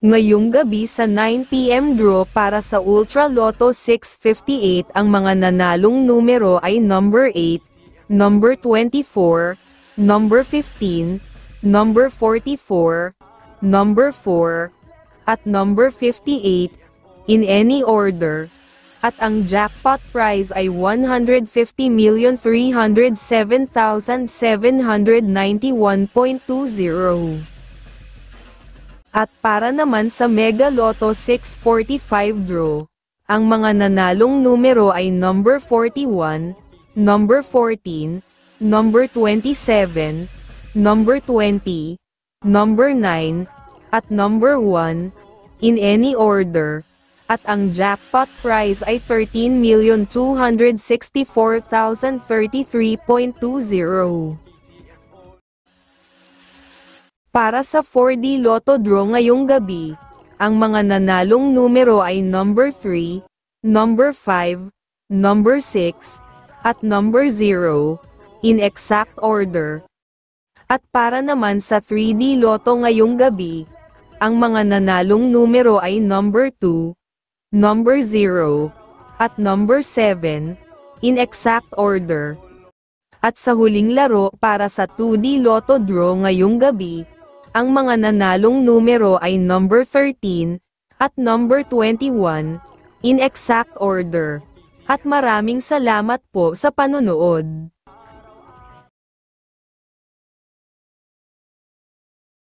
Ngayong gabi sa 9 PM draw para sa Ultra Lotto 658 ang mga nanalong numero ay number 8, number 24, number 15, number 44, number 4, at number 58, in any order. At ang jackpot prize ay 150,307,791.20. At para naman sa Mega Lotto 645 draw, ang mga nanalong numero ay number 41, number 14, number 27, number 20, number 9, at number 1, in any order. At ang jackpot prize ay 13,264,033.20. Para sa 4D Lotto draw ngayong gabi, ang mga nanalong numero ay number 3, number 5, number 6, at number 0, in exact order. At para naman sa 3D Lotto ngayong gabi, ang mga nanalong numero ay number 2, number 0, at number 7, in exact order. At sa huling laro para sa 2D Lotto draw ngayong gabi, ang mga nanalong numero ay number 13, at number 21, in exact order. At maraming salamat po sa panonood.